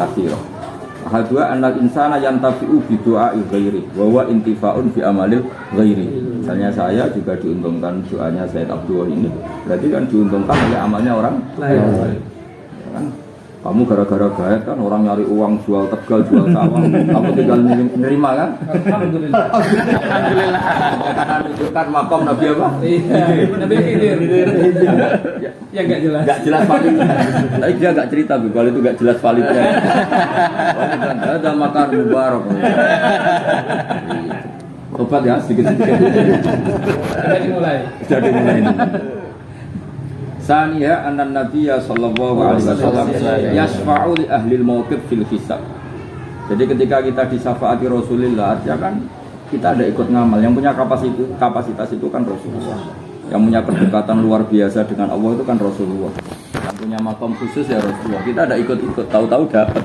katsira. Ahadua annal insana yantafi'u bi du'a'i ghairi wa huwa intifa'un bi amalil ghairi. Misalnya saya juga diuntungkan doanya Said Abdullah ini. Berarti kan diuntungkan oleh amalnya orang lain. Kan kamu gara-gara gaet kan orang nyari uang jual Tegal, jual sawah, kamu tinggal nerima kan? Alhamdulillah. Alhamdulillah. Karena menunjukkan makom Nabi apa? Iya. Nabi Khidir. Ya enggak jelas. Enggak jelas validnya. Tapi dia enggak cerita kalau itu enggak jelas validnya. Ada makar mubarak. Obat ya sedikit-sedikit. Sudah dimulai. Sudah dimulai. Saniya anna Nabiya sallallahu alaihi wasallam yasfa'u li ahli al-mauqif fil hisab. Jadi ketika kita disafaati Rasulullah, artinya kan kita ada ikut ngamal. Yang punya kapasitas itu kan Rasulullah. Yang punya kedekatan luar biasa dengan Allah itu kan Rasulullah. Yang punya makam khusus ya Rasulullah. Kita ada ikut-ikut, tahu-tahu dapat.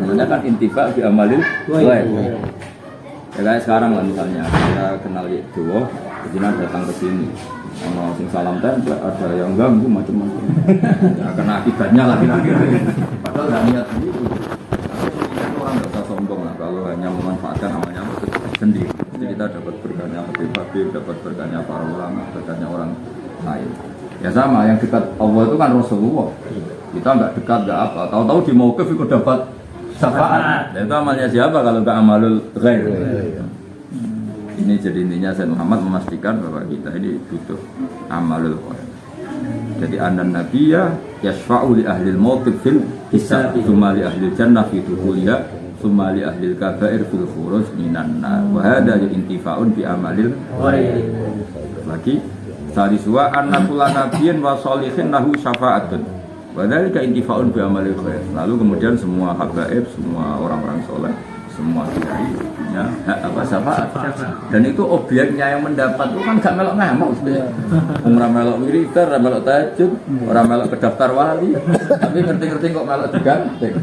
Namanya kan intifa bi amalil ghaib. Ya kayak sekarang lah misalnya kita kenal Jawa, kita datang ke sini. Ono sing salam tempel, ada yang ganggu macam-macam. Ya, karena akibatnya lagi-lagi. Padahal nggak niat itu. Orang nggak usah sombong lah kalau hanya memanfaatkan amalnya sendiri. Jadi kita dapat berkahnya Habib, dapat berkahnya para ulama, berkahnya orang lain. Ya sama, yang dekat Allah itu kan Rasulullah. Kita nggak dekat nggak apa. Tahu-tahu di mauqif itu dapat syafaat. Dan itu amalnya siapa kalau nggak amalul ghair? Ini jadi intinya Sayyid Muhammad memastikan bahwa kita ini butuh amalul ghaib. Jadi anna nabiyya yashfa'u li ahli al-mauqif fil hisab, thumma li ahli al-jannah fi dukhulha, thumma li ahli al-kaba'ir fil khuruj minan nar. Wa hadha intifa'un bi amalil ghaib. Lagi salisuwa anna kullu nabiyyin wa shalihin lahu syafa'atun. Wa dzalika intifa'un bi amalil ghaib. Lalu kemudian semua habaib, semua orang-orang saleh, semua kiai punya hak apa syafaat. Dan itu objeknya yang mendapat itu kan gak melok ngamak sebenarnya. Ora melok wiridan, ora melok tahajud, ora melok ke daftar wali, tapi ngerti-ngerti kok melok diganteng.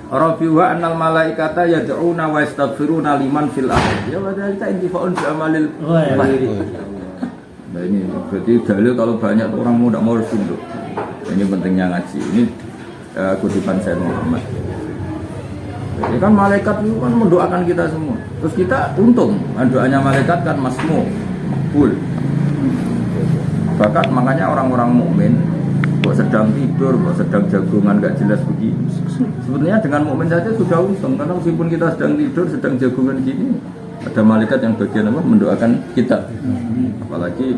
Rabiwa annal malaikata yad'una wa yastaghfiruna liman fil ardh. Ya wa dzalika intifa'un bi amalil ghaib. Nah ini berarti dalil kalau banyak orang muda mau harus tunduk. Ini pentingnya ngaji. Ini kutipan Sayyid Muhammad. Jadi kan malaikat itu kan mendoakan kita semua. Terus kita untung, doanya malaikat kan masmu, makbul. Bahkan makanya orang-orang mukmin, kok sedang tidur, kok sedang jagungan gak jelas begini. Sebenarnya dengan mukmin saja sudah untung, karena meskipun kita sedang tidur, sedang jagungan gini, ada malaikat yang bagian apa mendoakan kita. Apalagi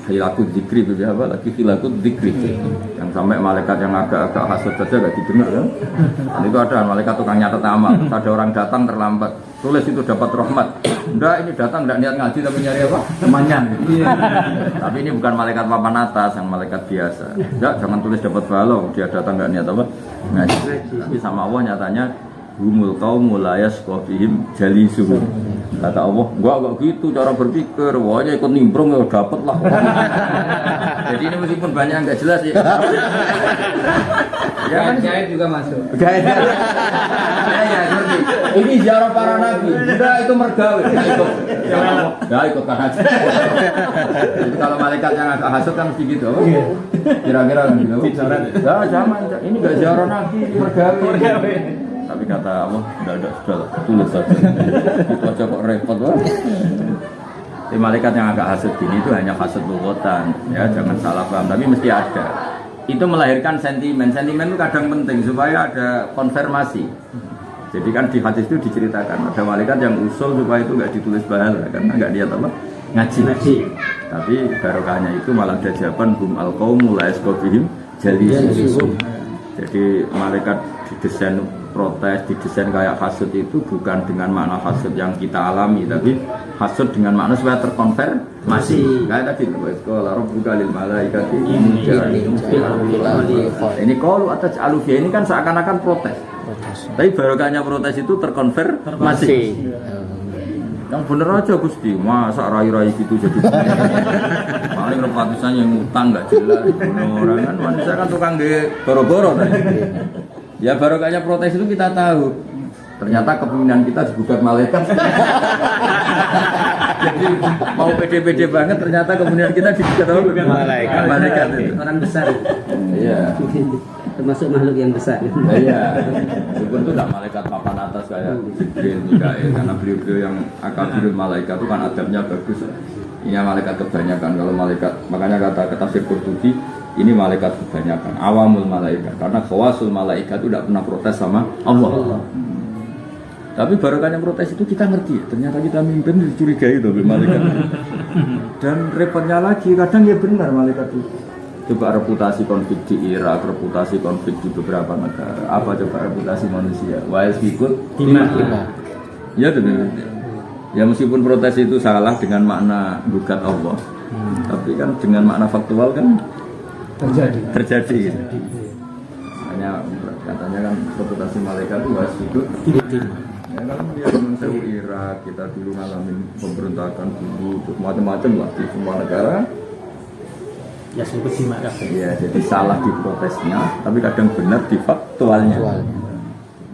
hilakut dzikri itu ya, apalagi hilakut dzikri. Yang sampai malaikat yang agak-agak hasud saja gak didengar ya. Dan itu ada malaikat tukang nyatet amal. Ada orang datang terlambat, tulis itu dapat rahmat. Enggak, ini datang enggak niat ngaji tapi nyari apa? Temannya. Tapi ini bukan malaikat papan atas, yang malaikat biasa. Enggak, jangan tulis dapat pahala, dia datang enggak niat apa? Ngaji. Tapi sama Allah nyatanya humul qaumul la yasqa bihim jalisuhum. Kata Allah, enggak gitu cara berpikir, wahnya ikut nimbrung ya dapat lah. Jadi ini meskipun banyak yang enggak jelas ya. Ya kan Gaib juga masuk. Gaib. Ya ngerti. Ini ziarah para nabi. Udah itu mergawe. Ya ikut kan aja. Jadi kalau malaikat yang agak hasut kan mesti gitu. Kira-kira kan gitu. Ya zaman ini enggak ziarah nabi, mergawe. Tapi kata Allah, tidak sudah tulis saja. Itu aja kok repot wah. Di malaikat yang agak hasud gini itu hanya hasud lughatan, ya jangan salah paham. Tapi mesti ada. Itu melahirkan sentimen. Sentimen itu kadang penting supaya ada konfirmasi. Jadi kan di hadis itu diceritakan ada malaikat yang usul supaya itu nggak ditulis pahala karena nggak lihat apa ngaji. Tapi barokahnya itu malah ada jawaban hum al qaumul la yasqabihim jalisuhum. Jadi malaikat didesain protes, didesain kayak hasud itu bukan dengan makna hasud yang kita alami, tapi hasud dengan makna supaya terkonfirmasi. Kayak tadi, qala rabbuka lil malaikati inni ja'ilun fil ardi. Ini qalu ataj'alu fiha, ini kan seakan-akan protes. Tapi barokahnya protes itu terkonfirmasi. Yang bener aja Gusti, masa rai-rai gitu jadi. Paling repatusan yang utang nggak jelas. Orang kan manusia kan tukang de boro-boro tadi. Ya barokahnya protes itu kita tahu. Ternyata kepemimpinan kita digugat malaikat. Jadi mau pede-pede banget ternyata kepemimpinan kita digugat malaikat itu. Orang besar. Iya. termasuk makhluk yang besar. Nah, iya, meskipun itu tidak malaikat papan atas kayak Jibril, Mikail, karena beliau-beliau yang akabirul malaikat itu kan adabnya bagus. Ini malaikat kebanyakan, kalau malaikat, makanya kata tafsir Qurtubi, ini malaikat kebanyakan, awamul malaikat, karena khawasul malaikat itu tidak pernah protes sama Allah. Tapi barangkali yang protes itu kita ngerti, ternyata kita mimpin dicurigai itu malaikat. Dan repotnya lagi, kadang ya benar malaikat itu. Coba reputasi konflik di Irak, reputasi konflik di beberapa negara. Apa coba reputasi manusia? Wa'is ikut timah. Ya benar. Ya meskipun protes itu salah dengan makna gugat Allah, tapi kan dengan makna faktual kan terjadi. Gitu. Hanya katanya kan reputasi malaikat itu wa'is ikut timah. Ya kalau dia mensewu Irak, kita dulu ngalamin pemberontakan dulu, macam-macam lah di semua negara. Ya sebut simak Ya, jadi salah di protesnya, tapi kadang benar di faktualnya.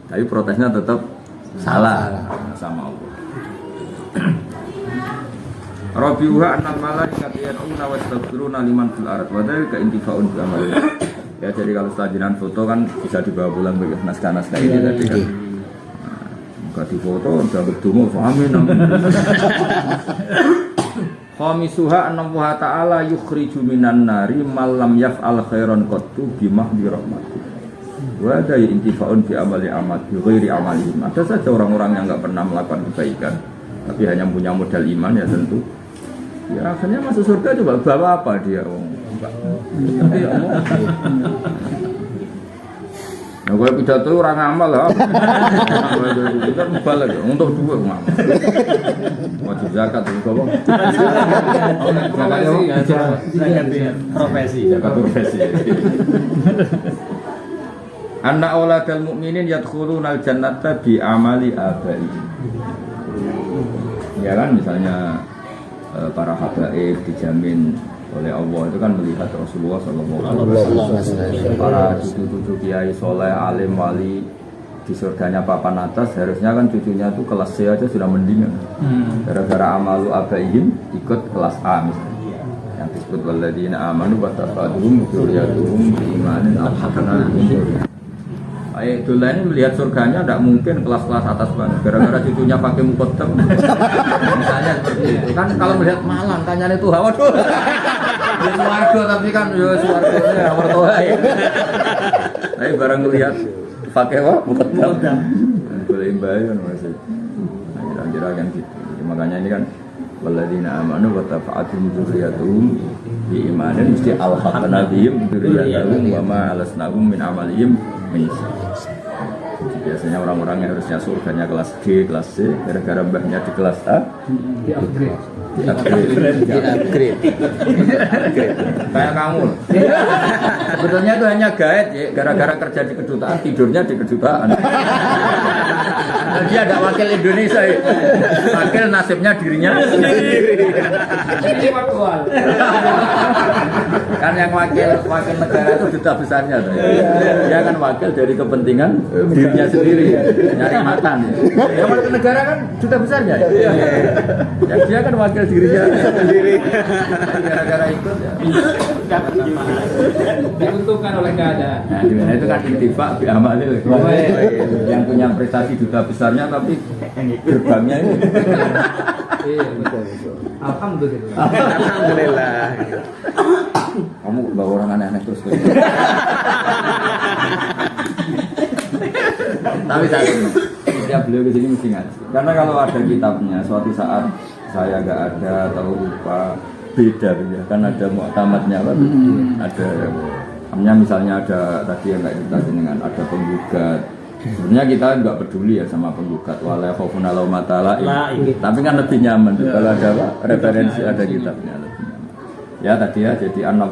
Tapi protesnya tetap salah sama Allah. Rabiuha annal malaikata yan'una wa yastaghfiruna liman fil ardh wa dzalika intifaa'un bi amali. Ya jadi kalau setelah foto kan bisa dibawa pulang bagi naskah-naskah ini tadi kan. Enggak difoto udah berdoa amin amin. Khamisuha annallaha ta'ala yukhriju minan nari malam yaf'al khairan qattu bimahdi rahmati. Wa ada intifa'un bi amali amat bi ghairi amalihim. Ada saja orang-orang yang enggak pernah melakukan kebaikan tapi hanya punya modal iman ya tentu. Ya akhirnya masuk surga coba bawa apa dia? Nah, gue pidato orang amal lah. Kita balik untuk dua ngamal. Wajib zakat itu kok. Profesi. Zakat profesi. Anna auladal mukminin yadkhulunal jannata bi amali abaihim. Ya kan misalnya para habaib dijamin oleh Allah itu kan melihat Rasulullah SAW. Para cucu-cucu kiai soleh, alim, wali di surganya papan atas, harusnya kan cucunya itu kelas C aja sudah mendingan. Gara-gara amalu abaihim ikut kelas A misalnya. Yang disebut walladzina amanu wa tafaduhum dzurriyyatuhum biimanin alhaqna. Ayo dulu ini melihat surganya tidak mungkin kelas-kelas atas banget. Gara-gara cucunya pakai mukotem. Misalnya seperti itu kan kalau melihat malang tanyanya itu waduh. Ya suwargo tapi kan ya suwargonya mertua ya. Tapi barang melihat pakai apa? Mukotem. Boleh imbayan masih. Kira-kira kan gitu. Makanya ini kan walladzina amanu wa tafa'atuhum dzurriyyatuhum biimanin mesti alhaqna bihim dzurriyyatuhum wa ma alasnahum min amalihim. Jadi biasanya orang-orang yang harusnya surganya kelas D, kelas C, gara-gara mbahnya di kelas A, di-upgrade. Kayak kamu. Sebetulnya itu hanya gaet ya, gara-gara kerja di kedutaan, tidurnya di kedutaan. Dia ada wakil Indonesia ya. Wakil nasibnya dirinya sendiri. Ini faktual. Kan yang wakil negara itu duta besarnya tuh. Dia kan wakil dari kepentingan dirinya sendiri, nyari makan. Yang wakil negara kan duta besarnya. Yang dia kan wakil dirinya sendiri. Gara-gara ikut ya. Diuntungkan oleh keadaan. Nah, itu kan intifak bi amal itu. Yang punya prestasi duta besarnya tapi gerbangnya ini. Iya, betul. Alhamdulillah. Alhamdulillah. Kamu bawa orang aneh-aneh terus. Tapi saya ya beliau di sini mesti ngaji. Karena kalau ada kitabnya, suatu saat saya nggak ada atau lupa beda ya. Kan ada muktamadnya kan? Ada. Misalnya ada tadi yang nggak kita dengan ada penggugat. Sebenarnya kita nggak peduli ya sama penggugat wala khaufun ala matala. Tapi kan lebih nyaman kalau ada referensi ada kitabnya lebih nyaman. Ya tadi ya jadi anna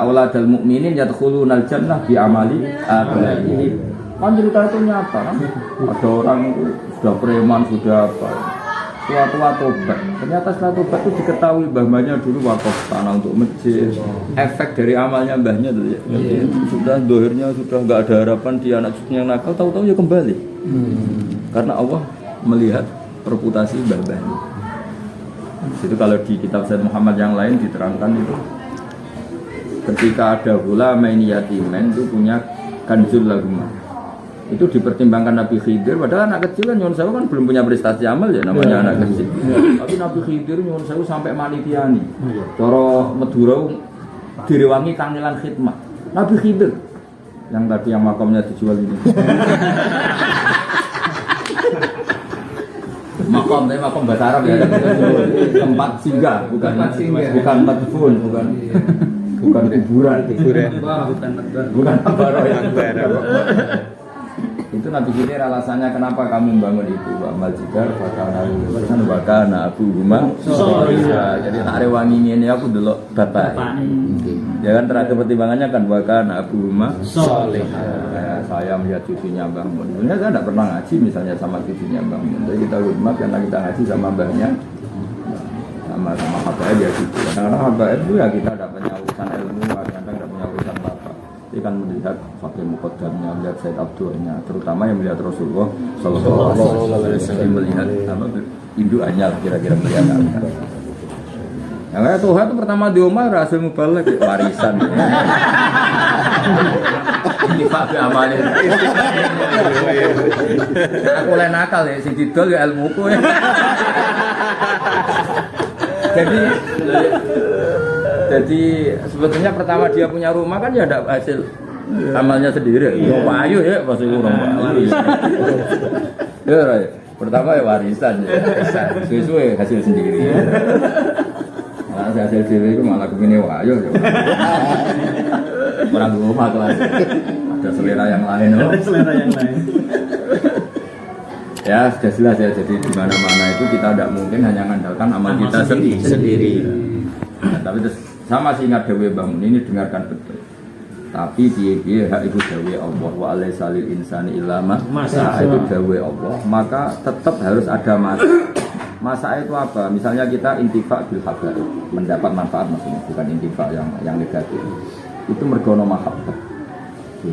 auladal mukminin yadkhulunal jannah bi amali abaihim. Kan cerita itu nyata kan. Ada orang itu sudah preman sudah apa. Tua-tua tobat. Ternyata setelah tobat itu diketahui mbahnya dulu wakaf tanah untuk masjid. Efek dari amalnya mbahnya tuh ya. Sudah dohirnya sudah nggak ada harapan dia anak cucunya yang nakal, tahu-tahu ya kembali. Karena Allah melihat reputasi mbah-mbahnya. Itu kalau di kitab Sayyid Muhammad yang lain diterangkan itu. Ketika ada ulama ini yatimen itu punya kanzul lahum. Itu dipertimbangkan Nabi Khidir, padahal anak kecil kan nyuwun sewu kan belum punya prestasi amal ya namanya anak kecil. Tapi Nabi Khidir nyuwun sewu sampai manitiani. Cara Madura direwangi kangelan khidmat. Nabi Khidir yang tadi yang makamnya dijual ini. Makom, tapi makom bahasa Arab ya. Tempat singgah, bukan madfun, bukan kuburan. Bukan baro yang itu Nabi Khidir alasannya kenapa kami membangun itu wa majigar wakana Abu Huma jadi tak rewangi ngene aku delok bapak ya kan terakhir pertimbangannya kan wakana Abu Huma saya melihat cucunya Mbah Mun sebenarnya saya tidak pernah ngaji misalnya sama cucunya Mbah Mun jadi kita hormat karena kita ngaji sama mbahnya sama habaib ya gitu kadang-kadang habaib itu ya kita tidak punya urusan ilmu kadang-kadang tidak punya urusan apa dia kan melihat fakir muqaddamnya, melihat Said Abdulnya, terutama yang melihat Rasulullah Sallallahu Alaihi Wasallam melihat apa indukannya kira-kira melihat apa. Yang kayak Tuhan itu pertama di Umar hasil mubalek warisan. Ini fakir amalin. Aku lain nakal ya, sing didol ya ilmuku ya. Jadi sebetulnya pertama dia punya rumah kan ya ada hasil amalnya sendiri. Ya payu ya pasti kurang payu. Ya pertama ya warisan ya. Sesuai hasil sendiri. Nah, hasil sendiri itu malah begini wayu. Orang rumah kelas. Ada selera yang lain loh. Ada selera yang lain. Ya sudah jelas ya. Jadi di mana-mana itu kita tidak mungkin hanya mengandalkan amal kita sendiri. Nah, tapi terus sama sih ingat dawe bangun ini dengarkan betul. Tapi piye-piye hak itu dawe Allah wa alaisa lil insani illa ma itu dawe Allah, maka tetap harus ada masa. Masa itu apa? Misalnya kita intifak bil habar, mendapat manfaat maksudnya, bukan intifak yang negatif. Itu mergono mahabbah.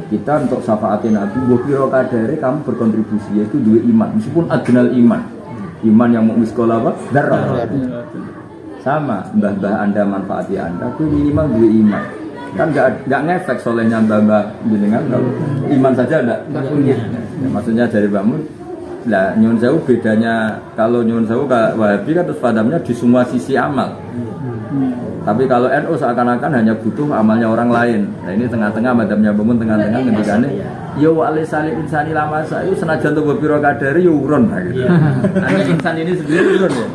Kita untuk syafaatin Nabi, wa piro kadare kamu berkontribusi yaitu dua iman, meskipun adnal iman. Iman yang mau miskola apa? Darah. Sama, mbah-mbah Anda manfaati Anda, itu minimal dua iman. Kan nggak ngefek solehnya mbah-mbah jenengan kalau iman saja nggak punya. Ya, maksudnya dari bangun, lah nyuwun sewu bedanya kalau nyuwun sewu Wahabi kan terus padamnya di semua sisi amal. Tapi kalau NU seakan-akan hanya butuh amalnya orang lain. Nah ini tengah-tengah madhabnya bangun tengah-tengah ngendikane ya wa alisali insani lama saya senajan tuh biro kadari ya urun gitu. Hanya insan ini sendiri urun ya.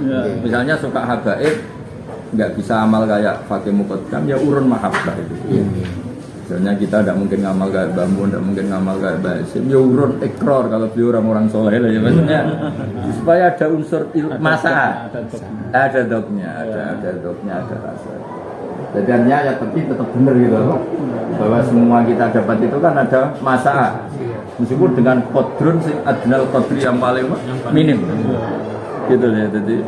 Misalnya suka habaib nggak bisa amal kayak fakir muqaddam ya urun mahabbah itu. Misalnya kita tidak mungkin ngamal kayak Bambu, tidak mungkin ngamal kayak Basim, ya urun ikrar kalau beliau orang-orang soleh lah ya maksudnya supaya ada unsur masa, ada dognya, ada rasa. Jadi artinya ya tapi tetap benar gitu bahwa semua kita dapat itu kan ada masa, meskipun dengan kodrun adnal kodri yang paling minim, gitu ya jadi.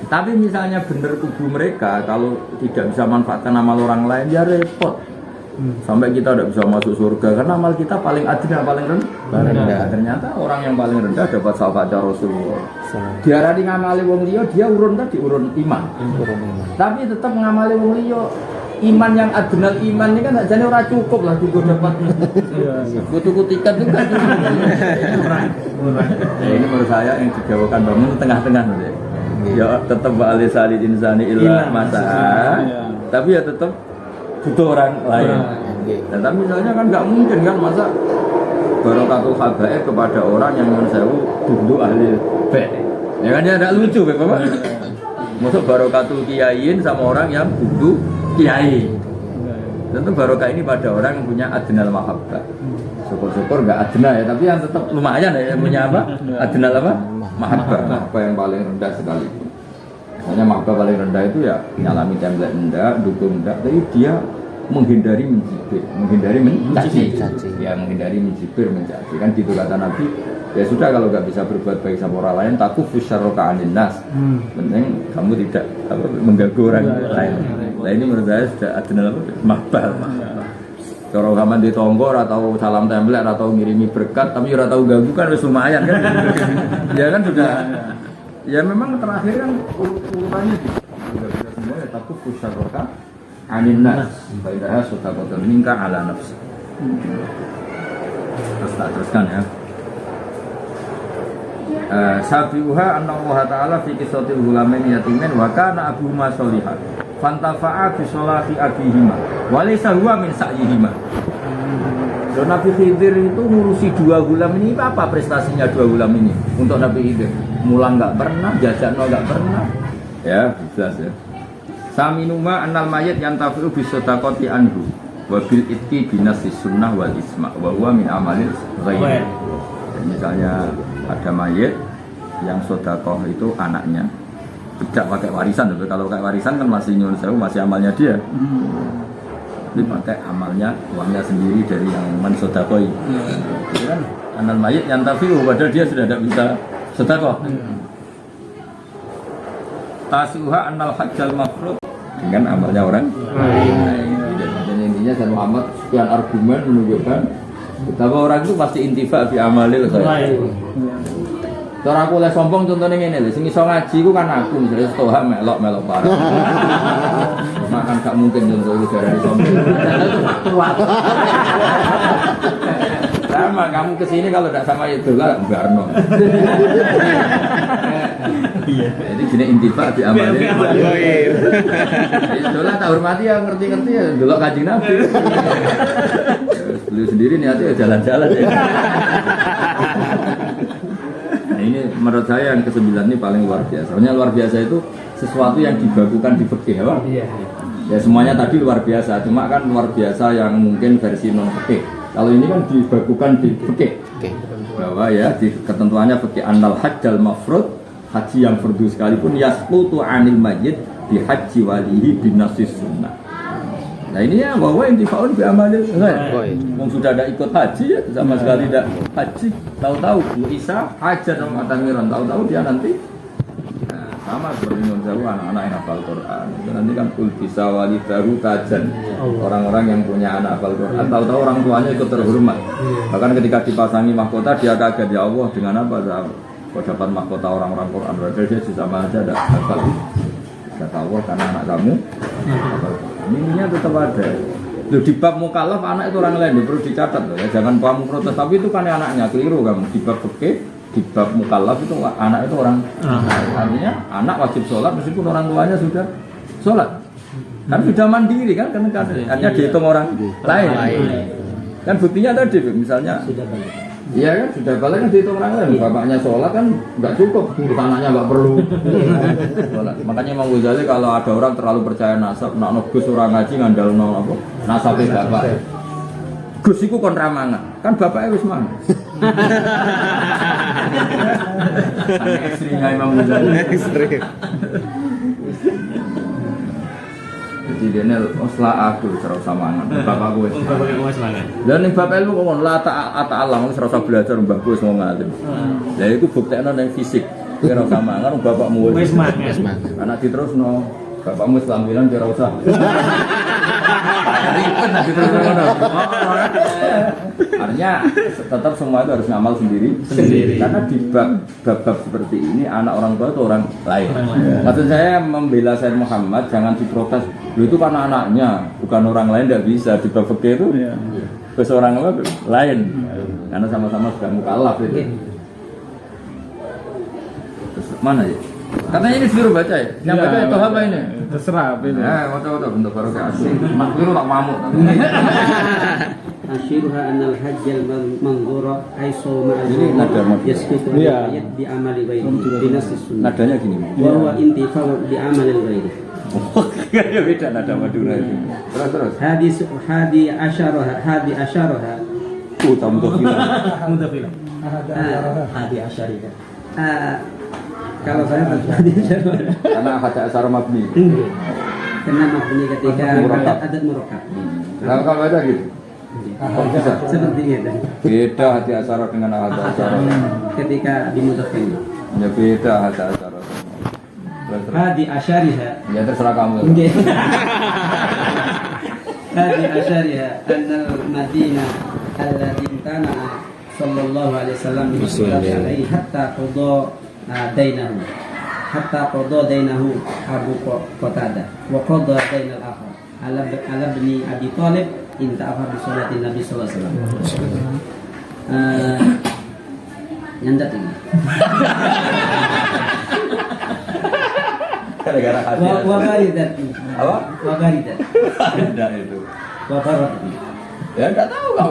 Tapi misalnya benar kubu mereka kalau tidak bisa manfaatkan amal orang lain ya repot. Sampai kita tidak bisa masuk surga karena amal kita paling adil, paling rendah. Ternyata orang yang paling rendah dapat syafaat Rasulullah. Diarani ngamali wong liya dia urun tadi urun iman. Tapi tetap ngamali wong liya iman yang adnal iman ini kan jane ora cukup lah juga dapat. Butuh tiket itu kan. Ini menurut saya yang dijawakan bangun tengah-tengah nih. Ya tetap ba'ali salid insani illa masa tapi ya tetap butuh orang lain. Dan tapi misalnya kan nggak mungkin kan masa barokatul habaib kepada orang yang menurut saya duduk ahli bait ya kan dia tidak lucu Bapak. Masuk barokatul kiaiin sama orang yang duduk kiai. Tentu barokah ini pada orang yang punya adnal mahabbah. Syukur-syukur nggak adnal ya tapi yang tetap lumayan ya yang punya apa adnal apa mahabbah yang paling rendah sekalipun. Misalnya mahabbah paling rendah itu ya nyalami template enggak, dukung enggak, tapi dia menghindari mencibir, menghindari mencaci. Ya menghindari mencibir, mencaci. Kan gitu kata Nabi. Ya sudah kalau nggak bisa berbuat baik sama orang lain, takufus syarroka anin nas. Penting kamu tidak mengganggu orang lain. Nah ini menurut saya sudah adnal mahabbah. Kalau kaman di tonggo atau salam template atau ngirimi berkat tapi ora tahu ganggu kan wis lumayan kan. Ya kan sudah. Ya memang terakhir kan urutannya sudah bisa semua ya takut syarroka anin nas. Faidah sedaqatan minka ala nafsi. Terus tak teruskan ya. Sabiuha anna Allah Ta'ala fi qisatil ghulamin yatimin wa kana abuhuma sholihan fantafa'a bi sholati abihima wa laysa huwa min sa'yihima. Dan Nabi Khidir itu ngurusi 2 gulam ini, apa prestasinya 2 gulam ini untuk Nabi Khidir? Mulang nggak pernah, jajan nggak pernah, ya jelas ya. Saminuma annal mayit yantafi'u bisadaqati anhu wa bil itqi binasi sunnah wal isma wa huwa min amalil ghaib. Misalnya ada mayit yang sedekah itu anaknya tidak pakai warisan, kalau pakai warisan kan masih nyuruh sewu, masih amalnya dia. Ini pakai amalnya, uangnya sendiri dari yang mensedekah. Itu kan anal mayit yang tafi'u, padahal dia sudah tidak bisa sedekah. Tasiuha anal hajjal mafrud, dengan amalnya orang. Dan intinya Sayyid Muhammad sekian argumen menunjukkan betapa orang itu pasti intifa bi amalil ghaib. Cara aku oleh sombong contohnya ini lho, sing iso ngaji ku kan aku misalnya stoha melok parah. Makan gak mungkin contoh itu dari sombong. Sama kamu kesini kalau tidak sama itu lah Barno. Jadi gini intifa di amalnya. Itulah tak hormati ya, ngerti-ngerti ya, dulu Kanjeng Nabi. Beliau sendiri niatnya jalan-jalan ya. Nah ini menurut saya yang ke-9 ini paling luar biasa. Soalnya luar biasa itu sesuatu yang dibakukan di fikih, apa? Ya semuanya tadi luar biasa, cuma kan luar biasa yang mungkin versi non fikih. Kalau ini kan dibakukan di fikih. Bahwa ya di ketentuannya fikih annal hajjal mafrud, haji yang fardu sekalipun yasqutu anil mayyit bi haji walihi binasis sunnah. Nah ini ya bahwa intifaun bi amalil ghaib. Wong sudah ada ikut haji ya sama sekali tidak haji. Tahu-tahu Bu Isa hajar sama Tamiran, tahu-tahu dia nanti sama seperti Nun Sewu anak-anak yang hafal Quran. Itu nanti kan kul bisa walidahu tajan. Orang-orang yang punya anak hafal Quran, tahu-tahu orang tuanya ikut terhormat. Bahkan ketika dipasangi mahkota dia kaget, ya Allah dengan apa kau dapat mahkota orang-orang Quran? Berarti dia sama aja ada hafal. Kata Allah karena anak kamu hafal Quran. Ininya tetap ada. Loh, di bab mukallaf anak itu orang lain, perlu dicatat loh ya. Jangan kamu protes, tapi itu kan anaknya, keliru kamu. Di bab fikih, di bab mukallaf itu anak itu orang. Artinya anak wajib sholat meskipun orang tuanya sudah sholat. Kan sudah mandiri kan, artinya dihitung orang lain. Kan buktinya tadi misalnya iya kan, sudah balik kan dihitung orang lain. Bapaknya sholat kan nggak cukup, anaknya nggak perlu sholat. Makanya Imam Ghazali kalau ada orang terlalu percaya nasab, nak Gus orang ngaji ngandal apa nasabnya bapak. Gus iku kon ramangan, kan bapaknya wis mangan. Ekstrimnya Imam Ghazali. Ekstrim. Jadi dia osla aku serasa mangan, bapakku wis. Bapakku wis mangan. Lah ning bapak lu ngomong la ta'alam serasa belajar mbahku wis ngomong ngalim. Lah iku buktekno ning fisik. Kowe ora usah mangan bapakmu wis mangan. Anak diterusno, bapakmu wis lambilan ora usah. Ribet nanti terus-terusan. Artinya tetap semua itu harus ngamal sendiri. Karena di bab-bab seperti ini anak orang tua itu orang lain. Maksud saya membela Sayyid Muhammad jangan diprotes. Itu karena anaknya bukan orang lain, tidak bisa di bab fikih itu. Terus orang lain. Karena sama-sama sudah mukallaf itu. Terus mana ya? Katanya ini disuruh baca ya? Yang baca itu apa ini? Terserah apa ini. Waduh, bentuk baru ke asing. Makliru tak mamuk. Ashiruha annal hajjal manzura aiso ma'al ini nada yasqitu al-ayat bi amali ghairi binasis sunnah. Nadanya gini. Wa huwa intifa'u bi amali ghairi. Ya beda nada Madura itu. Terus. Hadi asyaraha. Mudafila. Hadi asyariha. Kalau saya hadi asyaraha. Karena hada asar mabni. Karena mabni ketika adat murakkab. Kalau ada gitu. Bisa. Seperti itu. Beda hati asara dengan hati asara. Ketika dimudafkan. Ya beda hati asara. Hadi asyariha. Ya terserah kamu. Hadi asyariha annal Madinah allati kana sallallahu alaihi wasallam alaihi hatta qada dainahu Abu Qatadah wa qada dainal akhar ala bni Abi Thalib inta'afa bi sholatin Nabi sallallahu alaihi wasallam. Nyandat ini. Gara-gara hati. Wa baridat. Apa? Wa baridat. Ada itu. Wa barat. Ya enggak tahu kamu.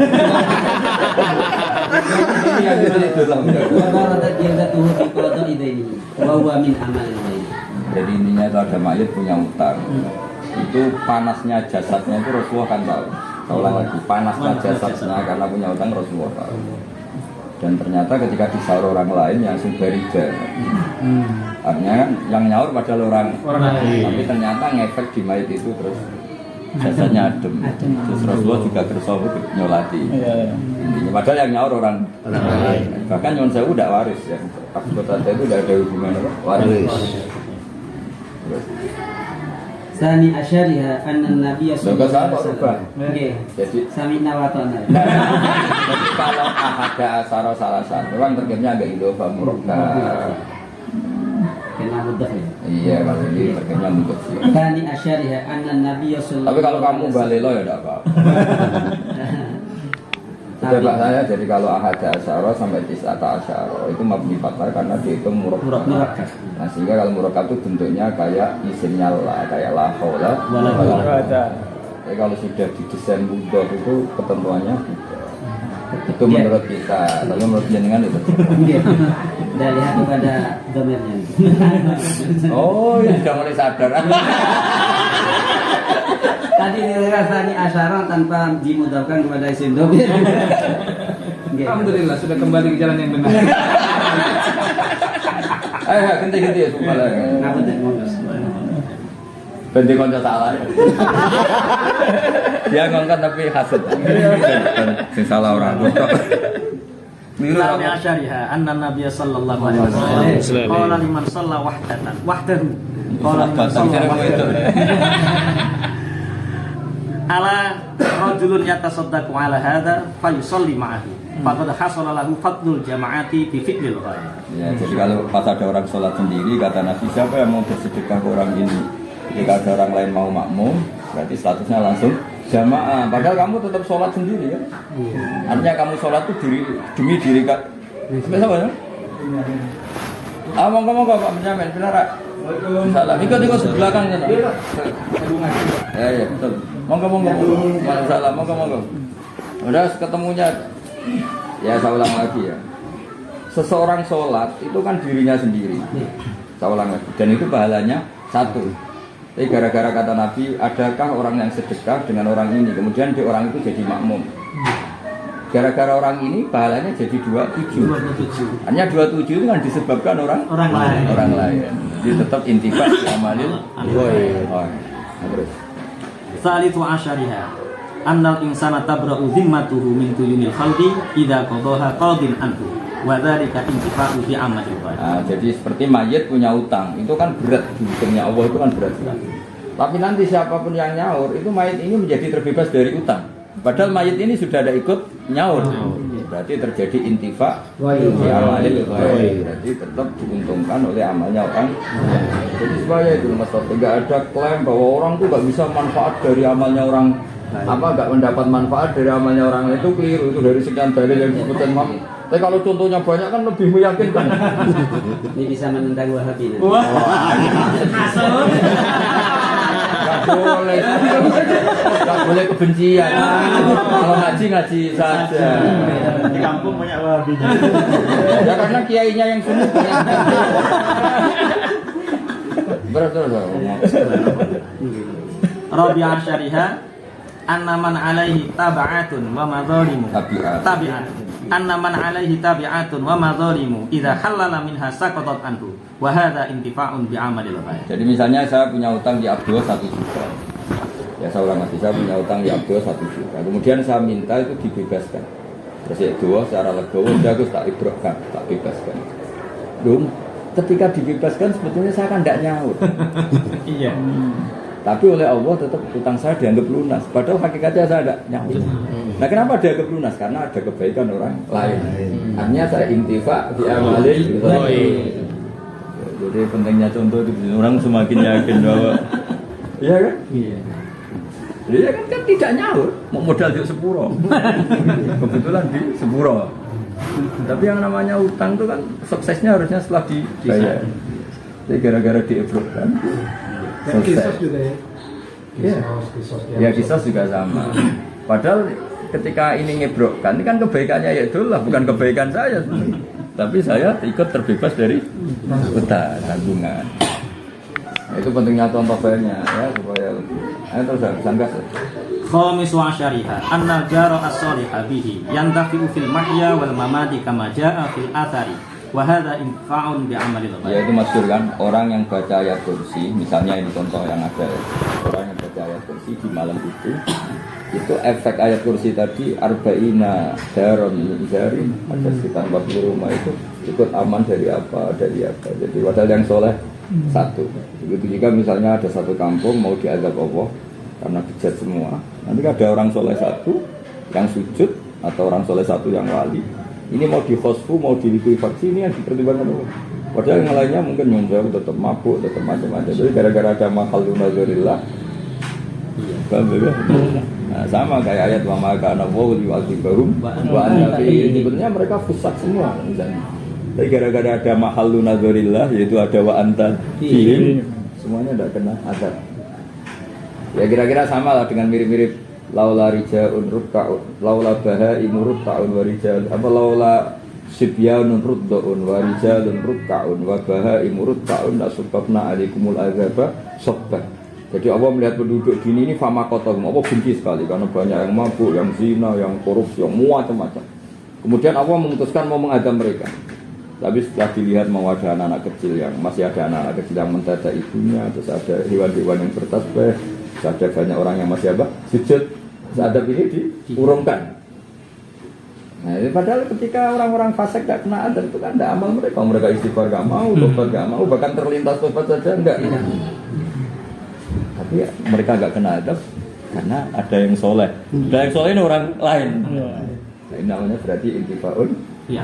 Ini yang kita itu lah. Wa baradat jildatuhu bi qada'i daini wa huwa min amalil ghaib. Jadi intinya itu ada mayat punya utang. Itu panasnya jasadnya itu Rasulullah kan tahu. Saya ulang lagi, panasnya jasadnya karena punya utang Rasulullah tahu. Dan ternyata ketika disaur orang lain yang berida, artinya kan yang nyaur padahal orang lain, tapi ternyata ngefek di mayat itu terus jasadnya adem. Terus Rasulullah juga kersoh nyolati. Intinya padahal yang nyaur orang lain. Bahkan Nyun Sewu tidak waris ya. Abu Qatada itu tidak ada hubungan apa? Waris. Sani asyariha anna Nabiya sallallahu alaihi wasallam. Nggih. Jadi Sami'na wa ata'na. jadi kalau ada asaro salah satu, memang terkirnya agak idofa murokah. Kena mudah ya. Iya, kalau ini terkirnya mungkin sih. Sani asyariha anna Nabiya sallallahu. Tapi kalau kamu balelo ya tidak apa-apa. Coba saya, jadi kalau ahada asyara sampai tis'ata asyara itu mabni fathah karena dihitung murakkab. Nah sehingga kalau murakkab itu bentuknya kayak isimnya la, kayak la haula wala quwwata. Tapi kalau sudah didesain mudhof itu ketentuannya itu menurut kita, tapi menurut jenengan itu. Dan lihat kepada domainnya. Oh, ini sudah mulai sadar. Tadi dirasani asyara tanpa dimudahkan kepada isim domir. Alhamdulillah sudah kembali ke jalan yang benar. Ayo, ganti-ganti ya supaya. Ngapa teh ngomong? Ganti konco salah. Dia ngangkat tapi hasad. Sing salah orang. Sami asyariha anna Nabiya sallallahu alaihi wasallam qala liman shalla wahdahu qala liman shalla wahdahu ala rajulun yatasaddaqu ala hadha fa yusalli ma'ahu faqad hasala lahu fadlul jama'ati bi fi'lil ghaib. Ya, jadi kalau pas ada orang sholat sendiri kata Nabi siapa yang mau bersedekah ke orang ini, jika ada orang lain mau makmum berarti statusnya langsung jamaah. Padahal kamu tetap sholat sendiri ya. Artinya kamu sholat itu demi diri kak. Sampai sama ya? Monggo Pak Benyamin, benar. Salah. Ikut sebelah kan. Ya betul. Monggo. Salah. Monggo. Udah ketemunya. Ya saya ulang lagi ya. Seseorang sholat itu kan dirinya sendiri. Saya ulang lagi. Dan itu pahalanya satu. Tapi gara-gara kata Nabi, adakah orang yang sedekah dengan orang ini, kemudian di orang itu jadi makmum. Gara-gara orang ini pahalanya jadi 27. Hanya 27 itu kan disebabkan orang lain. Jadi tetap intifak amalil. Terus. Salisu asyariha annal insana tabra'u zimmatuhu min tuyunil khalqi idza qadaha qadin anhu wa dzalika intifa'u fi amalil ghaib. Nah, jadi seperti mayit punya utang, itu kan berat di hukumnya Allah, itu kan berat sekali. Tapi nanti siapapun yang nyaur, itu mayit ini menjadi terbebas dari utang. Padahal mayit ini sudah ada ikut nyaur. Berarti terjadi intifa di amalil ghaib. Berarti tetap diuntungkan oleh amalnya orang. Jadi supaya itu Mas Taufik, enggak ada klaim bahwa orang tuh enggak bisa manfaat dari amalnya orang enggak mendapat manfaat dari amalnya orang itu keliru. Itu dari sekian dalil yang disebutkan Imam. Tapi kalau contohnya banyak kan lebih meyakinkan. Ini bisa menentang Wahabi. Gak boleh kebencian. Kalau ngaji saja. Di kampung banyak wahabinya. Ya karena kiainya yang sunni. Terus. Rabi'ah syariha anna man alaihi tabi'atun wa madhalimu. Tabi'at. Anna man alaihi tabi'atun wa madhalimu idza halala minha saqatat anhu. Wa hadza intifa'un bi amalil ghaib. Jadi misalnya saya punya utang di Abdul 1 juta. Ya saya ulang lagi, saya punya utang di Abdul 1 juta. Kemudian saya minta itu dibebaskan. Terus ya dua secara legowo jago tak ibrokkan, tak bebaskan. Ketika dibebaskan sebetulnya saya kan tidak nyaur. Iya. Tapi oleh Allah tetap utang saya dianggap lunas. Padahal hakikatnya saya tidak nyaur. Nah kenapa dianggap lunas? Karena ada kebaikan orang lain. Artinya saya intifa di amalil ghaib. Jadi pentingnya contoh itu orang semakin yakin bahwa iya kan? Iya. Dia kan tidak nyaur, mau modal di sepuro. Kebetulan di sepuro. Tapi yang namanya utang itu kan suksesnya harusnya setelah dibayar. Jadi gara-gara diebrokkan, selesai. juga ya. Ya kisos juga sama. Padahal ketika ini ngebrokkan, ini kan kebaikannya ya itulah, bukan kebaikan saya. Tapi saya ikut terbebas dari utang tanggungan. Itu pentingnya contoh banyak ya supaya terus sangkas. Khamis wa asyariha anna jara as-salihah bihi yantafi'u fil mahya wal mamati kama jaa fil athari wa hadha infa'un bi amalil Ya ghaib. itu masyhur kan, orang yang baca ayat kursi, misalnya ini contoh yang ada ya. Orang yang baca ayat kursi di malam itu efek ayat kursi tadi arba'ina daron dari ada sekitar 40 rumah itu ikut aman dari apa. Jadi padahal yang soleh satu. Begitu juga misalnya ada satu kampung mau diazab Allah karena bejat semua. Nanti ada orang soleh satu yang sujud atau orang soleh satu yang wali. Ini mau di khosfu, mau dilikuifaksi, ini yang dipertimbangkan Allah. Padahal yang lainnya mungkin nyonjol, tetap mabuk, tetap macam-macam. Jadi gara-gara ada mahal nazarillah. Nah, sama kayak ayat wa ma kana wa yu'adzibahum wa anta fi. Sebenarnya mereka fusaq semua misalnya. Tapi gara-gara ada mahal nazarillah, yaitu ada wa anta fi, semuanya tidak kena azab. Ya kira-kira sama lah dengan mirip-mirip laula rijaun ruk'un laula bahaimu ruk'un wa rijal apa laula sibyanun ruddaun wa rijalun ruk'un wa bahaimu ruk'un nasubna alaikumul azaba sabba. Jadi Allah melihat penduduk gini ini fama kotor, Allah benci sekali karena banyak yang mabuk, yang zina, yang korupsi, yang macam-macam. Kemudian Allah memutuskan mau mengadab mereka. Tapi setelah dilihat mau ada anak-anak kecil yang masih ada anak-anak kecil yang mendadak ibunya, terus ada hewan-hewan yang bertasbih, ada banyak orang yang masih sujud, adab ini diurungkan. Nah, padahal ketika orang-orang fasik tidak kena adab itu kan tidak amal mereka istighfar gak mau, tobat gak mau, bahkan terlintas tobat saja enggak. Tapi ya, mereka gak kena adab karena ada yang soleh. Dan yang soleh ini orang lain. Nah, ini namanya berarti intifaun. Ya.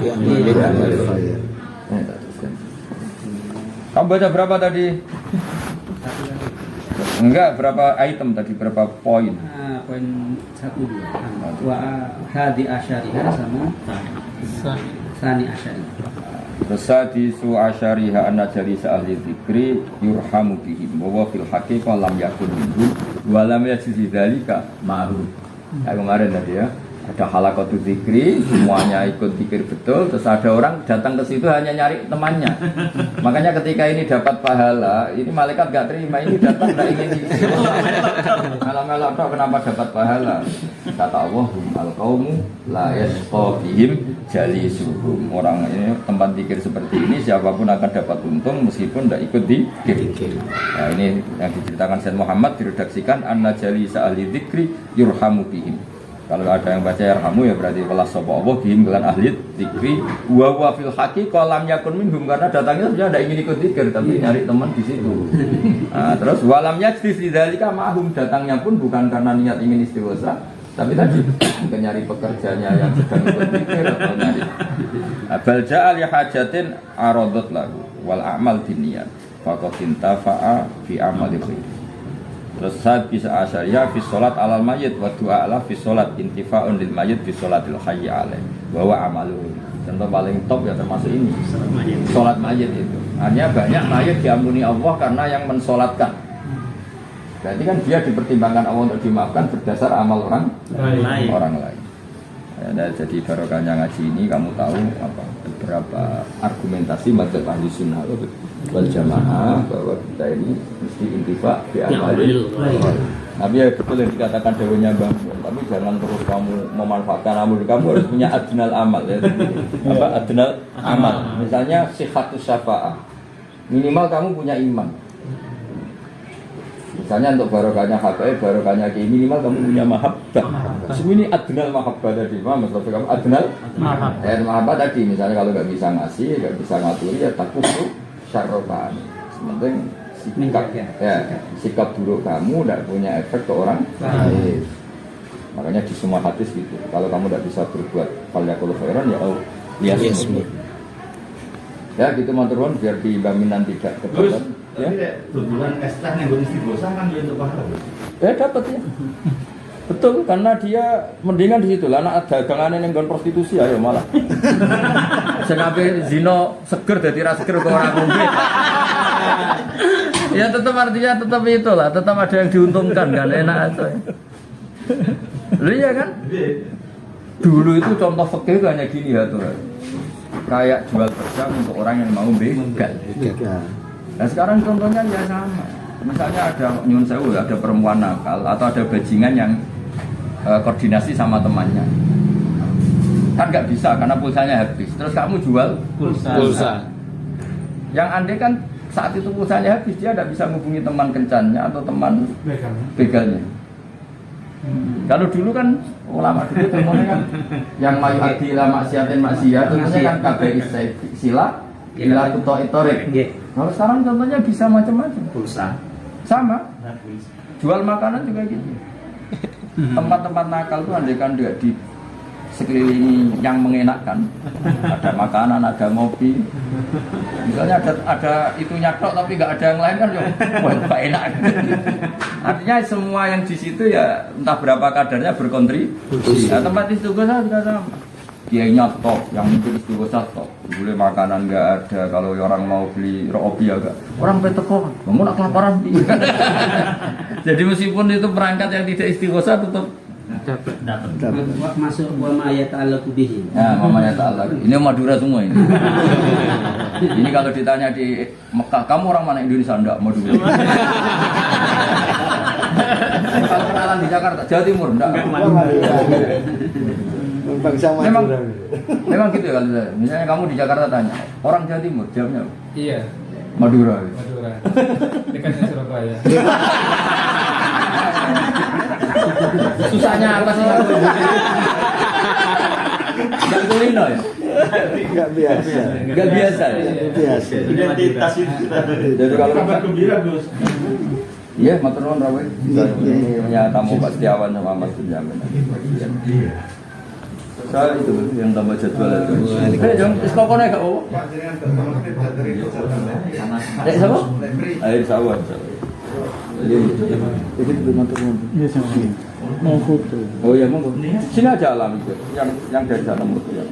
Kamu baca berapa tadi? Enggak, berapa item tadi, berapa poin? Poin 1, 2. Wa hadi asyariha sama sani asyariha. Sadisu asyariha anna jalisa ahli dzikri yurhamu bihim wa fil haqiqah lam yakun minhum wa lam yajid dzalika ma'ruf. Kemarin tadi ya. Ada halaqatul dzikri, semuanya ikut zikir betul, terus ada orang datang ke situ hanya nyari temannya. Makanya ketika ini dapat pahala, ini malaikat gak terima, ini datang gak ingin zikir. Malam-malam kenapa dapat pahala? Kata Allah, al-qaumu la yasqa bihim jalisuhum. Orang ini tempat zikir seperti ini siapapun akan dapat untung meskipun tidak ikut zikir. Nah, ini yang diceritakan Sayyid Muhammad diredaksikan anna jalisa ahli dzikri yurhamu bihim. Kalau ada yang baca yarhamu ya berarti kelas sapa Allah bihim kelan ahli dzikri wa wa fil haqiqah lam yakun minhum, karena datangnya sudah tidak ingin ikut zikir tapi nyari teman di situ. Nah, terus walam yajlis lidzalika ma'hum, datangnya pun bukan karena niat ingin istighosa tapi tadi mungkin nyari pekerjanya yang sedang ikut zikir atau nyari bal ja'a li hajatin aradat lahu wal a'mal binniyat faqad intafa'a fi amali khair. Terus saat bisa asyariah fi sholat alal mayyit wa du'a ala fi sholat intifa'un lil mayyit fi sholatil hayy alaih bahwa amalu. Contoh paling top ya termasuk ini sholat mayyit itu. Hanya banyak mayyit diampuni Allah karena yang mensolatkan. Berarti kan dia dipertimbangkan Allah untuk dimaafkan berdasar amal orang lain. Ya, jadi barokahnya ngaji ini kamu tahu apa beberapa argumentasi madzhab ahli sunnah wal jamaah bahwa kita ini mesti intifa di amalil. Tapi ya betul yang dikatakan dawuhnya Bang, tapi jangan terus kamu memanfaatkan amal, kamu harus punya adnal amal ya. Apa adnal amal? Misalnya sihatus syafa'ah. Minimal kamu punya iman. Misalnya untuk barokahnya habaib, barokahnya kiai, minimal kamu punya mahabbah. Ini adnal mahabbah tadi, maksud kamu adnal mahabbah tadi. Misalnya kalau nggak bisa ngasih, nggak bisa ngaturi, ya takut syarrokan. Sementing sikap buruk kamu tidak punya efek ke orang lain. Makanya di semua hadis gitu. Kalau kamu tidak bisa berbuat falyaqul khairan ya lihat. Ya gitu maturun biar diimbangin tidak kebetulan. Ya. Tapi tujuan estek yang istighosah kan dia untuk pahala. Dapat ya. Betul, karena dia mendingan di situ lah. Anak dagangan yang nggon prostitusi ayo malah. Senape zino seger dadi ra seger kok ora ngombe. Ya tetap artinya tetap itulah, tetap ada yang diuntungkan kan, enak aja. Lu iya kan? Dulu itu contoh fikih hanya gini ya tuh. Kayak jual bersam untuk orang yang mau begal. Nah sekarang contohnya ya sama. Misalnya ada nyun sewu, ada perempuan nakal atau ada bajingan yang koordinasi sama temannya. Kan nggak bisa karena pulsanya habis. Terus kamu jual pulsa. Yang andai kan saat itu pulsanya habis, dia tidak bisa menghubungi teman kencannya atau teman begalnya. Kalau dulu kan ulama dulu contohnya kan yang mayu adila maksiatin maksiat contohnya kan KBI sila ila kuto itorik. Kalau sekarang contohnya bisa macam-macam. Pulsa. Sama. Jual makanan juga gitu. Tempat-tempat nakal itu andai kan tidak di sekelilingi yang mengenakkan, ada makanan, ada ngopi. Misalnya ada itu nyatok tapi nggak ada yang lain kan, wah nggak enak. Artinya semua yang di situ ya entah berapa kadarnya berkontribusi. Nah, tempat istighosah juga sama. Dia nyatok, yang mungkin istighosah top. Boleh makanan nggak ada, kalau orang mau beli robi ya nggak. Orang peteko, mau nak kelaparan. Jadi meskipun itu perangkat yang tidak istighosah tetap dapat. Masuk wa ayat Allah kubihi. Nah, mamanya ta'ala. Ini Madura semua ini. Ini kalau ditanya di Mekah, kamu orang mana Indonesia? Enggak, Madura. Kalau kenalan di Jakarta, Jawa Timur enggak. Memang gitu ya kalau misalnya kamu di Jakarta tanya, orang Jawa Timur, jawabnya apa? Iya. Madura. Dekatnya Surabaya. Susahnya apa sih? Gak kulino ya? Enggak biasa. Gak biasa ya? Biasa. Identitas itu. Jadi kalau kabar gembira Gus. iya, matur nuwun Rawe. Punya tamu Pak Setiawan sama Mas Benjamin. Saya itu yang tambah jadwal itu. Jom, iskokone gak apa? Siapa? Air sawah. Jadi belum matur nuwun. Iya sama. Mau foto. Oh ya monggo. Sini aja alami yang dari sana menurut ya.